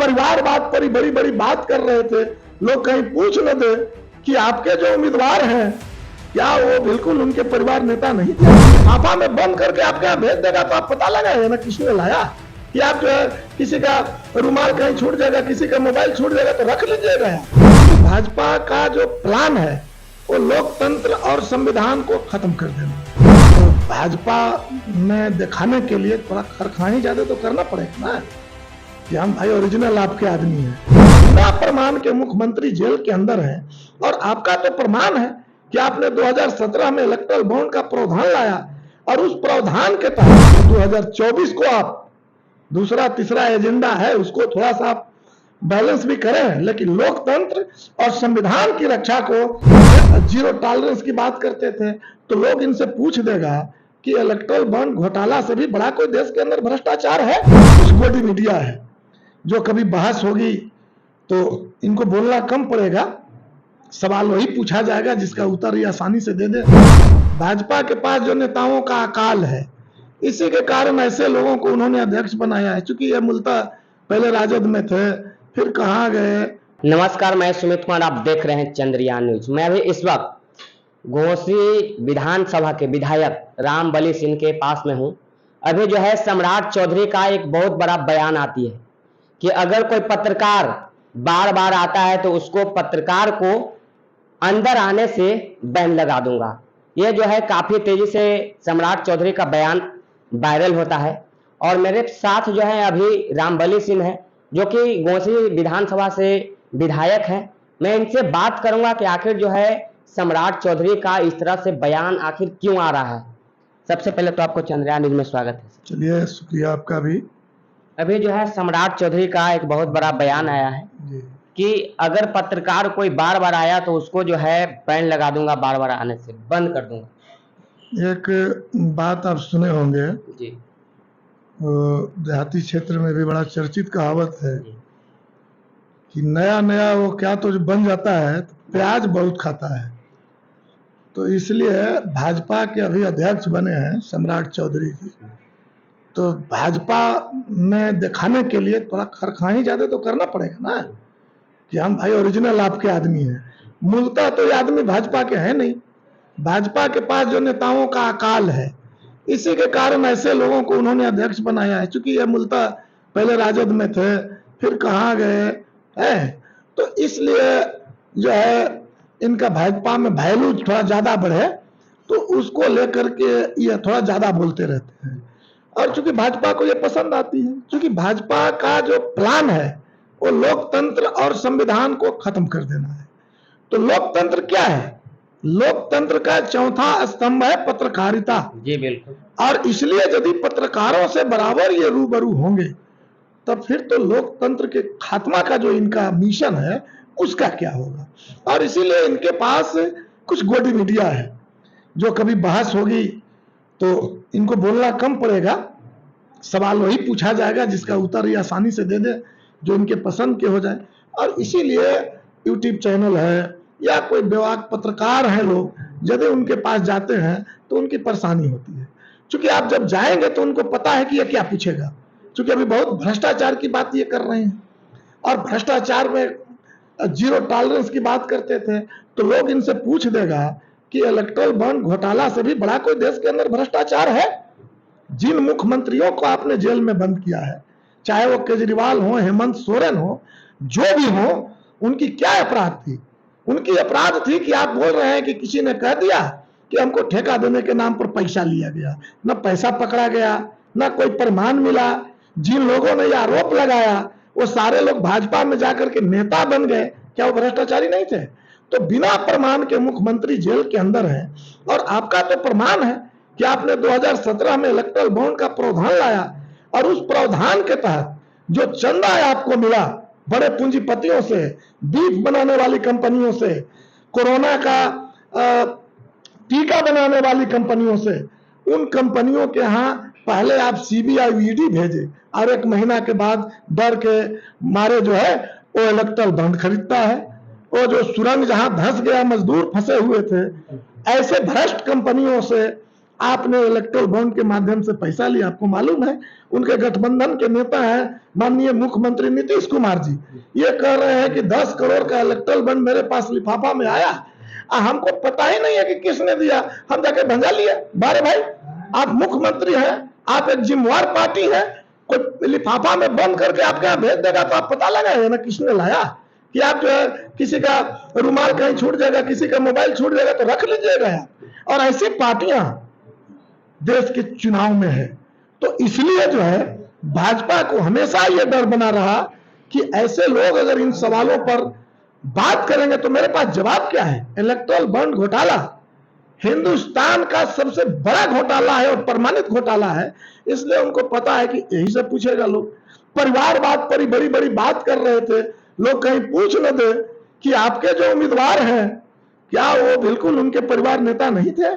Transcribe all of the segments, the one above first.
परिवारवाद पर बड़ी बड़ी बात कर रहे थे। लोग कहीं पूछ न दे कि आपके जो उम्मीदवार हैं क्या वो बिल्कुल उनके परिवार नेता नहीं थे। आपा में बंद करके आपके यहाँ भेज देगा तो आप पता लगाए ना किसने लाया, कि आप जो है किसी का रुमाल कहीं छूट जाएगा, किसी का मोबाइल छूट जाएगा तो रख लीजिएगा। भाजपा का जो प्लान है वो लोकतंत्र और संविधान को खत्म कर देना। तो भाजपा में दिखाने के लिए थोड़ा खरखाही ज्यादा तो करना पड़ेगा ना कि हम भाई ओरिजिनल आपके आदमी हैं। बिना प्रमाण के मुख्यमंत्री जेल के अंदर हैं और आपका तो प्रमाण है कि आपने 2017 में इलेक्टोरल बॉन्ड का प्रावधान लाया और उस प्रावधान के तहत 2024 को आप दूसरा तीसरा एजेंडा है उसको थोड़ा सा बैलेंस भी करें, लेकिन लोकतंत्र और संविधान की रक्षा को जीरो टॉलरेंस की बात करते थे। तो लोग इनसे पूछ देगा कि इलेक्टोरल बॉन्ड घोटाला से भी बड़ा कोई देश के अंदर भ्रष्टाचार है? कुछ बड़ी मीडिया है जो कभी बहस होगी तो इनको बोलना कम पड़ेगा, सवाल वही पूछा जाएगा जिसका उत्तर ये आसानी से दे दे। भाजपा के पास जो नेताओं का अकाल है, इसी के कारण ऐसे लोगों को उन्होंने अध्यक्ष बनाया है। चूंकि ये मूलतः पहले राजद में थे, फिर कहाँ गए। नमस्कार, मैं सुमित कुमार, आप देख रहे हैं चंद्रयान न्यूज। मैं अभी इस वक्त घोसी विधानसभा के विधायक रामबली सिंह के पास में हूँ। अभी जो है सम्राट चौधरी का एक बहुत बड़ा बयान आती है कि अगर कोई पत्रकार बार बार आता है तो उसको पत्रकार को अंदर आने से बैन लगा दूंगा। यह जो है काफी तेजी से सम्राट चौधरी का बयान वायरल होता है और मेरे साथ जो है अभी रामबली सिंह है जो कि घोसी विधानसभा से विधायक हैं। मैं इनसे बात करूंगा कि आखिर जो है सम्राट चौधरी का इस तरह से बयान आखिर क्यों आ रहा है। सबसे पहले तो आपको चंद्रयान न्यूज में स्वागत है। चलिए, शुक्रिया आपका भी। अभी जो है सम्राट चौधरी का एक बहुत बड़ा बयान आया है कि अगर पत्रकार कोई बार बार आया तो उसको जो है बैन लगा दूंगा, बार बार आने से बंद कर दूंगा। एक बात आप सुने होंगे जी, देहाती क्षेत्र में भी बड़ा चर्चित कहावत है कि नया नया वो क्या तो जो बन जाता है तो प्याज बहुत खाता है। तो इसलिए भाजपा के अभी अध्यक्ष बने हैं सम्राट चौधरी जी। तो भाजपा में दिखाने के लिए थोड़ा खरखाही ज्यादा तो करना पड़ेगा ना कि हम भाई ओरिजिनल आपके आदमी हैं। मूलतः तो ये आदमी भाजपा के हैं नहीं। भाजपा के पास जो नेताओं का अकाल है, इसी के कारण ऐसे लोगों को उन्होंने अध्यक्ष बनाया है। चूंकि ये मूलतः पहले राजद में थे, फिर कहाँ गए हैं, तो इसलिए जो है इनका भाजपा में वैल्यू थोड़ा ज्यादा बढ़े तो उसको लेकर के ये थोड़ा ज्यादा बोलते रहते हैं। और चूंकि भाजपा को ये पसंद आती है, चूंकि भाजपा का जो प्लान है वो लोकतंत्र और संविधान को खत्म कर देना है। तो लोकतंत्र क्या है? लोकतंत्र का चौथा स्तंभ है पत्रकारिता। जी बिल्कुल। और इसलिए यदि पत्रकारों से बराबर ये रूबरू होंगे तब फिर तो लोकतंत्र के खात्मा का जो इनका मिशन है उसका क्या होगा। और इसीलिए इनके पास कुछ गोदी मीडिया है जो कभी बहस होगी तो इनको बोलना कम पड़ेगा, सवाल वही पूछा जाएगा जिसका उत्तर ये आसानी से दे दे, जो इनके पसंद के हो जाए। और इसीलिए यूट्यूब चैनल है या कोई विवाद पत्रकार है, लोग यदि उनके पास जाते हैं तो उनकी परेशानी होती है। क्योंकि आप जब जाएंगे तो उनको पता है कि ये क्या पूछेगा। क्योंकि अभी बहुत भ्रष्टाचार की बात ये कर रहे हैं और भ्रष्टाचार में जीरो टॉलरेंस की बात करते थे। तो लोग इनसे पूछ देगा कि इलेक्टोरल बॉन्ड घोटाला से भी बड़ा कोई देश के अंदर भ्रष्टाचार है? जिन मुख्यमंत्रियों को आपने जेल में बंद किया है, चाहे वो केजरीवाल हो, हेमंत सोरेन हो, जो भी हो, उनकी क्या अपराध थी? उनकी अपराध थी कि आप बोल रहे हैं कि किसी ने कह दिया कि हमको ठेका देने के नाम पर पैसा लिया गया। न पैसा पकड़ा गया, न कोई प्रमाण मिला। जिन लोगों ने यह आरोप लगाया वो सारे लोग भाजपा में जाकर के नेता बन गए। क्या वो भ्रष्टाचारी नहीं थे? तो बिना प्रमाण के मुख्यमंत्री जेल के अंदर हैं और आपका तो प्रमाण है कि आपने 2017 में इलेक्टोरल बॉन्ड का प्रावधान लाया और उस प्रावधान के तहत जो चंदा आपको मिला बड़े पूंजीपतियों से, बीफ बनाने वाली कंपनियों से, कोरोना का टीका बनाने वाली कंपनियों से, उन कंपनियों के यहाँ पहले आप सीबीआई ईडी भेजे और 1 महीना के बाद डर के मारे जो है वो इलेक्टोरल बॉन्ड खरीदता है। वो जो सुरंग जहां धंस गया, मजदूर फंसे हुए थे, ऐसे भ्रष्ट कंपनियों से आपने इलेक्ट्रल बॉन्ड के माध्यम से पैसा लिया, आपको मालूम है। उनके गठबंधन के नेता हैं माननीय मुख्यमंत्री नीतीश कुमार जी, ये कह रहे हैं कि 10 करोड़ का इलेक्ट्रल बॉन्ड मेरे पास लिफाफा में आया, हमको पता ही नहीं है कि किसने दिया, हम जाके भंजा लिए। बारे भाई, आप मुख्यमंत्री हैं, आप एक जिम्मेवार पार्टी है, कोई लिफाफा में बंद करके आपके यहाँ भेज देगा तो आप पता लगाएगा ना किसने लाया। कि आप जो है किसी का रुमाल कहीं छूट जाएगा, किसी का मोबाइल छूट जाएगा तो रख लीजिएगा आप। और ऐसी पार्टियां देश के चुनाव में है, तो इसलिए जो है भाजपा को हमेशा यह डर बना रहा कि ऐसे लोग अगर इन सवालों पर बात करेंगे तो मेरे पास जवाब क्या है। इलेक्ट्रल बॉन्ड घोटाला हिंदुस्तान का सबसे बड़ा घोटाला है और प्रमाणित घोटाला है, इसलिए उनको पता है कि यही से पूछेगा लोग। परिवारवाद पर बड़ी बड़ी बात कर रहे थे लोग, कहीं पूछ न दे कि आपके जो उम्मीदवार हैं क्या वो बिल्कुल उनके परिवार नेता नहीं थे?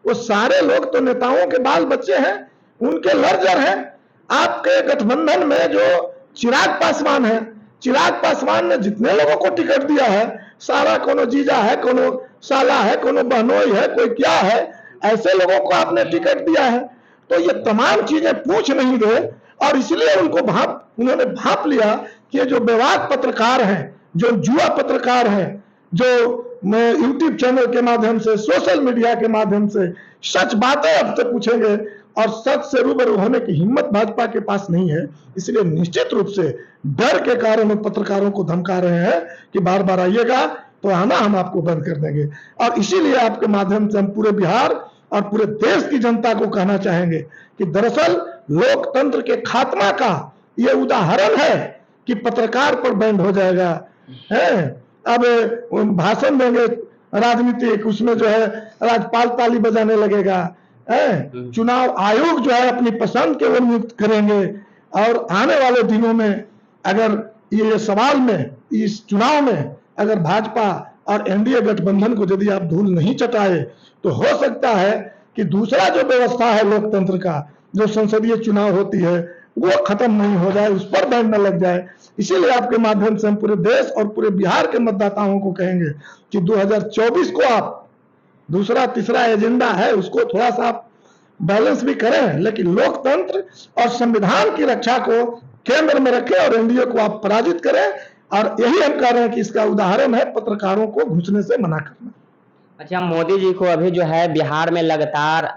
वो सारे लोग तो नेताओं के बाल बच्चे हैं, उनके लर्जर हैं। आपके गठबंधन में जो चिराग पासवान है, चिराग पासवान ने जितने लोगों को टिकट दिया है, सारा कोनो जीजा है, कोनो साला है, कोनो बहनोई है, कोई क्या है, ऐसे लोगों को आपने टिकट दिया है। तो ये तमाम चीजें पूछ नहीं दे, और इसलिए उन्होंने भाप लिया कि ये जो विवाद पत्रकार हैं, जो जुआ पत्रकार हैं, जो यूट्यूब चैनल के माध्यम से, सोशल मीडिया के माध्यम से सच बातें अब से पूछेंगे और सच से रूबरू होने की हिम्मत भाजपा के पास नहीं है। इसलिए निश्चित रूप से डर के कारण वो पत्रकारों को धमका रहे हैं कि बार बार आइएगा तो आना हम आपको बंद कर देंगे। और इसीलिए आपके माध्यम से हम पूरे बिहार और पूरे देश की जनता को कहना चाहेंगे कि दरअसल लोकतंत्र के खात्मा का ये उदाहरण है कि पत्रकार पर बैंड हो जाएगा है। अब भाषण देंगे राजनीतिक, उसमें जो है राज्यपाल ताली बजाने लगेगा है। चुनाव आयोग जो है अपनी पसंद के वो नियुक्त करेंगे। और आने वाले दिनों में अगर ये सवाल में, इस चुनाव में अगर भाजपा और एनडीए गठबंधन को यदि आप धूल नहीं चटाए तो हो सकता है कि दूसरा जो व्यवस्था है लोकतंत्र का, जो संसदीय चुनाव होती है, वो खत्म नहीं हो जाए, उस पर बैन न लग जाए। इसीलिए आपके माध्यम से हम पूरे देश और पूरे बिहार के मतदाताओं को कहेंगे कि 2024 को आप दूसरा तीसरा एजेंडा है उसको थोड़ा सा आप बैलेंस भी करें, लेकिन लोकतंत्र और संविधान की रक्षा को केंद्र में रखें और एनडीए को आप पराजित करें। और यही हम कह रहे हैं कि इसका उदाहरण है पत्रकारों को घुसने से मना करना। अच्छा, मोदी जी को अभी जो है बिहार में लगातार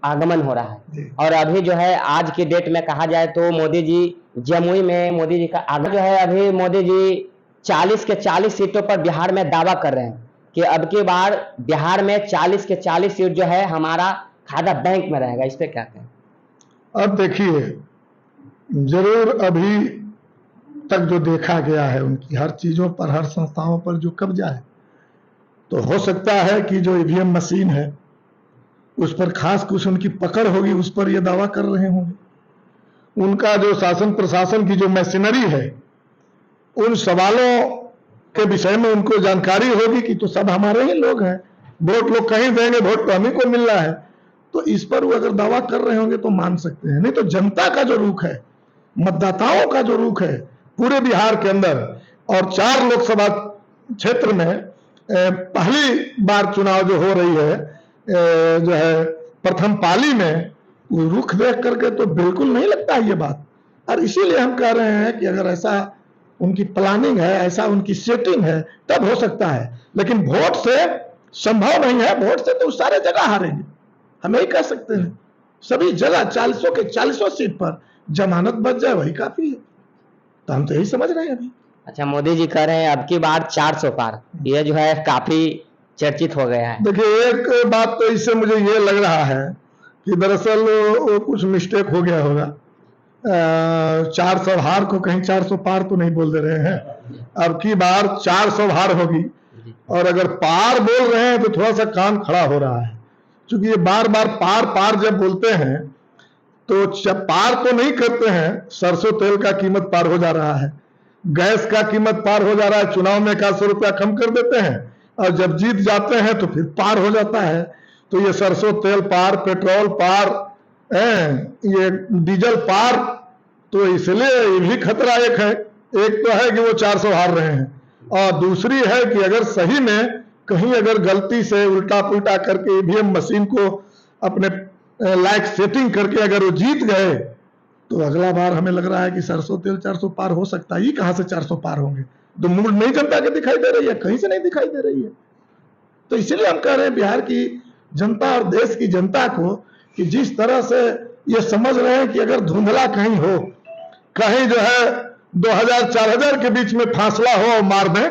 आगमन हो रहा है, और अभी जो है आज की डेट में कहा जाए तो मोदी जी जमुई में मोदी जी का आगमन जो है, अभी मोदी जी 40 के 40 सीटों पर बिहार में दावा कर रहे हैं कि अब की बार बिहार में 40 के 40 सीट जो है हमारा खाता बैंक में रहेगा। इस पे क्या कहें? अब देखिए, जरूर अभी तक जो देखा गया है उनकी हर चीजों पर, हर संस्थाओं पर जो कब्जा है, तो हो सकता है कि जो ईवीएम मशीन है उस पर खास कुछ उनकी पकड़ होगी, उस पर ये दावा कर रहे होंगे। उनका जो शासन प्रशासन की जो मशीनरी है, उन सवालों के विषय में उनको जानकारी होगी कि तो सब हमारे ही लोग हैं, वोट लोग कहीं देंगे, वोट तो हमें को मिल रहा है। तो इस पर वो अगर दावा कर रहे होंगे तो मान सकते हैं, नहीं तो जनता का जो रुख है, मतदाताओं का जो रुख है पूरे बिहार के अंदर, और 4 लोकसभा क्षेत्र में पहली बार चुनाव जो हो रही है, जो है प्रथम पाली में, वो रुख देख करके तो बिल्कुल नहीं लगता है ये बात। और इसीलिए हम कह रहे हैं कि अगर ऐसा उनकी प्लानिंग है, ऐसा उनकी सेटिंग है, तब हो सकता है, लेकिन वोट से संभव नहीं है। वोट से तो सारे जगह हारेंगे, हम यही कह सकते हैं। सभी जगह 40 के 40 सीट पर जमानत बच जाए वही काफी है, तो हम तो यही समझ रहे हैं अभी। अच्छा, मोदी जी कह रहे हैं अब की बार 400 पार, ये जो है काफी चर्चित हो गया है। देखिए, एक बात तो इससे मुझे ये लग रहा है कि दरअसल वो कुछ मिस्टेक हो गया होगा। 400 हार को कहीं 400 पार तो नहीं बोल दे रहे हैं। अब की बार 400 हार होगी, और अगर पार बोल रहे हैं तो थोड़ा सा कान खड़ा हो रहा है, क्योंकि ये बार बार पार पार जब बोलते हैं तो पार तो नहीं करते हैं। सरसों तेल का कीमत पार हो जा रहा है, गैस का कीमत पार हो जा रहा है, चुनाव में 100 रुपया कम कर देते हैं, और जब जीत जाते हैं तो फिर पार हो जाता है। तो ये सरसों तेल पार, पेट्रोल पार, ये डीजल पार, तो इसलिए ये भी खतरा एक है। एक तो है कि वो 400 हार रहे हैं, और दूसरी है कि अगर सही में कहीं अगर गलती से उल्टा पुल्टा करके ईवीएम मशीन को अपने लाइक सेटिंग करके अगर वो जीत गए तो अगला बार हमें लग रहा है कि सरसों तेल 400 पार हो सकता है। ये कहां से 400 पार होंगे? तो मूड नहीं जनता के दिखाई दे रही है, कहीं से नहीं दिखाई दे रही है। तो इसलिए हम कह रहे हैं बिहार की जनता और देश की जनता को कि जिस तरह से ये समझ रहे हैं कि अगर धुंधला कहीं हो, कहीं जो है 2000-4000 के बीच में फासला हो और मार दें,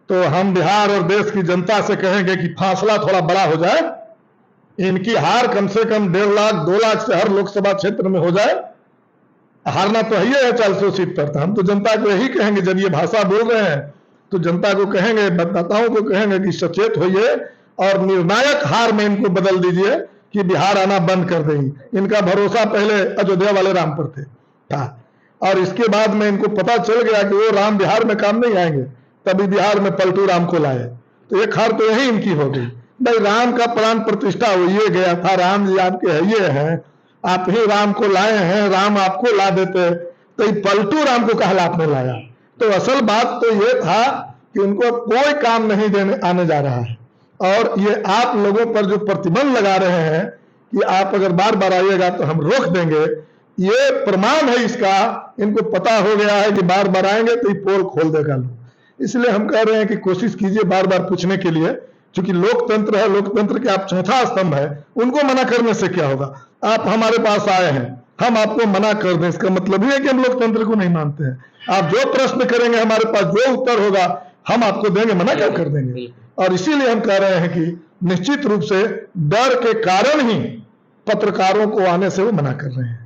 तो हम बिहार और देश की जनता से कहेंगे कि फासला थोड़ा बड़ा हो जाए, इनकी हार कम से कम 1.5 लाख 2 लाख से हर लोकसभा क्षेत्र में हो जाए। हारना तो है 400 सीट पर। हम तो जनता को यही कहेंगे, जब ये भाषा बोल रहे हैं तो जनता को कहेंगे, मतदाताओं को कहेंगे कि सचेत होइए और निर्णायक हार में इनको बदल दीजिए कि बिहार आना बंद कर देंगे। इनका भरोसा पहले अयोध्या वाले राम पर था और इसके बाद में इनको पता चल गया कि वो राम बिहार में काम नहीं आएंगे, तभी बिहार में पलटू राम को लाए। तो एक हार तो यही इनकी हो गई। भाई राम का प्राण प्रतिष्ठा हो ये गया था, राम जी आपके है ये हैं, आप ही राम को लाए हैं, राम आपको ला देते तो ये पलटू राम को कहला आपने लाया। तो असल बात तो ये था कि उनको कोई काम नहीं देने आने जा रहा है और ये आप लोगों पर जो प्रतिबंध लगा रहे हैं कि आप अगर बार बार आइएगा तो हम रोक देंगे, ये प्रमाण है इसका। इनको पता हो गया है कि बार बार आएंगे तो ये पोल खोल देगा लोग। इसलिए हम कह रहे हैं कि कोशिश कीजिए बार बार पूछने के लिए, क्योंकि लोकतंत्र है, लोकतंत्र के आप चौथा स्तंभ है, उनको मना करने से क्या होगा? आप हमारे पास आए हैं, हम आपको मना कर दें, इसका मतलब ही है कि हम लोकतंत्र को नहीं मानते हैं। आप जो प्रश्न करेंगे हमारे पास जो उत्तर होगा हम आपको देंगे, मना क्या कर देंगे? और इसीलिए हम कह रहे हैं कि निश्चित रूप से डर के कारण ही पत्रकारों को आने से वो मना कर रहे हैं।